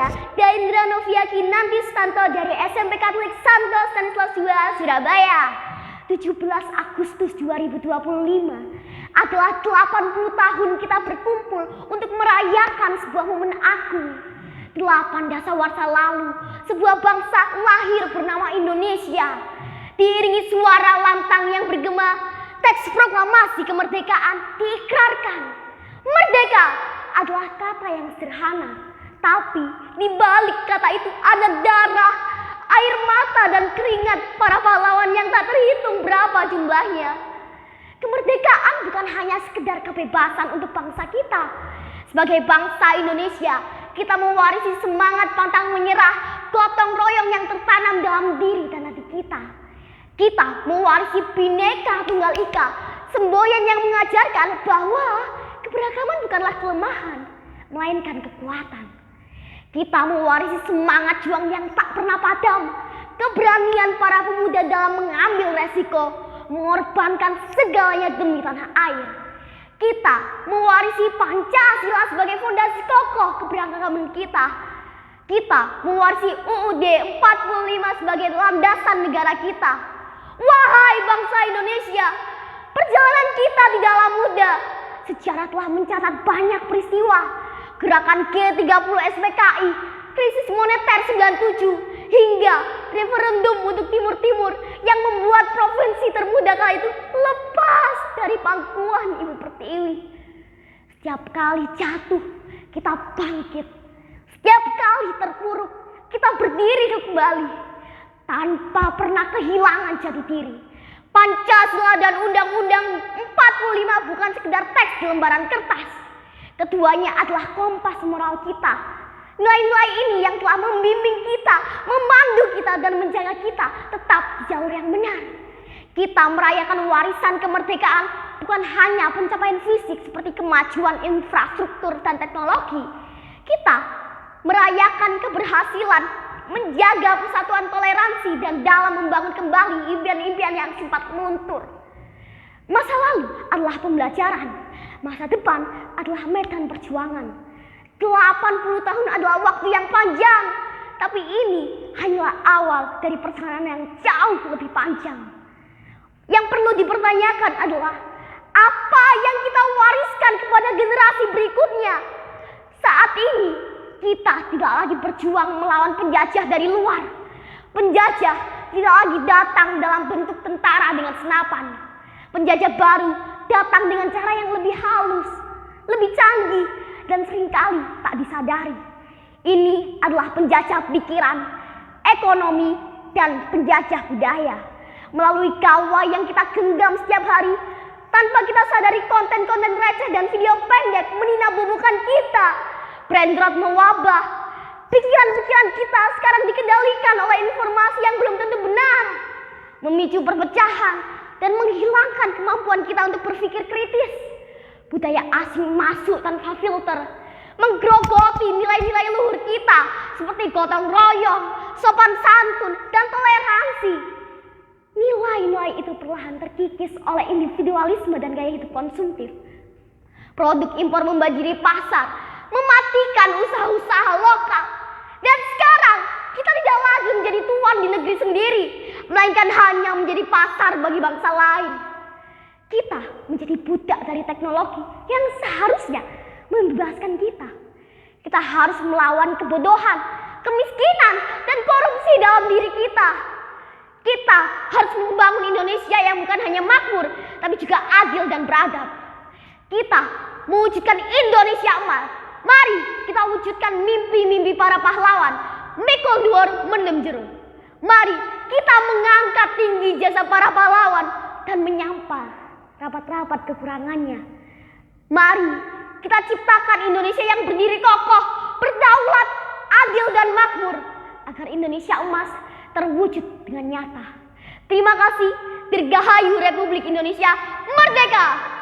saya, Daindra Novia Kinanti Sutanto dari SMP Katolik Santo Stanislaus II, Surabaya. 17 Agustus 2025 adalah 80 tahun kita berkumpul untuk merayakan sebuah momen agung. 8 dasawarsa lalu, sebuah bangsa lahir bernama Indonesia. Diiringi suara lantang yang bergema, teks proklamasi kemerdekaan diikrarkan. Merdeka adalah kata yang sederhana, tapi di balik kata itu ada darah, air mata dan keringat para pahlawan yang tak terhitung berapa jumlahnya. Kemerdekaan bukan hanya sekedar kebebasan untuk bangsa kita. Sebagai bangsa Indonesia, kita mewarisi semangat pantang menyerah, gotong royong yang tertanam dalam diri dan hati kita. Kita mewarisi Bhinneka Tunggal Ika, semboyan yang mengajarkan bahwa keberagaman bukanlah kelemahan, melainkan kekuatan. Kita mewarisi semangat juang yang tak pernah padam, keberanian para pemuda dalam mengambil resiko, mengorbankan segalanya demi tanah air. Kita mewarisi Pancasila sebagai fondasi kokoh keberagaman kita. Kita mewarisi UUD 45 sebagai landasan negara kita. Wahai bangsa Indonesia, perjalanan kita tidaklah mudah. Sejarah telah mencatat banyak peristiwa. Gerakan G30 SPKI, krisis moneter 97, hingga referendum untuk Timur Timur yang membuat provinsi termuda kala itu lepas dari pangkuan Ibu Pertiwi. Setiap kali jatuh, kita bangkit. Setiap kali terpuruk, kita berdiri kembali tanpa pernah kehilangan jati diri. Pancasila dan Undang-Undang 45 bukan sekedar teks di lembaran kertas. Keduanya adalah kompas moral kita. Nilai-nilai ini yang telah membimbing kita, memandu kita dan menjaga kita tetap di jalur yang benar. Kita merayakan warisan kemerdekaan bukan hanya pencapaian fisik seperti kemajuan infrastruktur dan teknologi. Kita merayakan keberhasilan menjaga persatuan toleransi dan dalam membangun kembali impian-impian yang sempat luntur. Masa lalu adalah pembelajaran, masa depan adalah medan perjuangan. 80 tahun adalah waktu yang panjang, tapi ini hanyalah awal dari perjalanan yang jauh lebih panjang. Yang perlu dipertanyakan adalah apa yang kita wariskan kepada generasi berikutnya. Saat ini kita tidak lagi berjuang melawan penjajah dari luar. Penjajah tidak lagi datang dalam bentuk tentara dengan senapan. Penjajah baru datang dengan cara yang lebih halus, lebih canggih, dan seringkali tak disadari. Ini adalah penjajah pikiran, ekonomi, dan penjajah budaya. Melalui kawah yang kita genggam setiap hari, tanpa kita sadari konten-konten receh dan video pendek meninabobokan kita. Brainrot mewabah. Pikiran-pikiran kita sekarang dikendalikan oleh informasi yang belum tentu benar, memicu perpecahan dan menghilangkan kemampuan kita untuk berpikir kritis. Budaya asing masuk tanpa filter, menggerogoti nilai-nilai luhur kita seperti gotong royong, sopan santun, dan toleransi. Nilai-nilai itu perlahan terkikis oleh individualisme dan gaya hidup konsumtif. Produk impor membanjiri pasar, mematikan usaha-usaha lokal. Dan sekarang kita tidak lagi menjadi tuan di negeri sendiri, melainkan hanya menjadi pasar bagi bangsa lain. Kita menjadi budak dari teknologi yang seharusnya membebaskan kita. Kita harus melawan kebodohan, kemiskinan, dan korupsi dalam diri kita. Kita harus membangun Indonesia yang bukan hanya makmur, tapi juga adil dan beradab. Kita mewujudkan Indonesia emas. Mari kita wujudkan mimpi-mimpi para pahlawan. Mikul Dhuwur mendem jero. Mari kita mengangkat tinggi jasa para pahlawan dan menyapa rapat-rapat kekurangannya. Mari kita ciptakan Indonesia yang berdiri kokoh, berdaulat, adil dan makmur, agar Indonesia emas terwujud dengan nyata. Terima kasih. Dirgahayu Republik Indonesia Merdeka!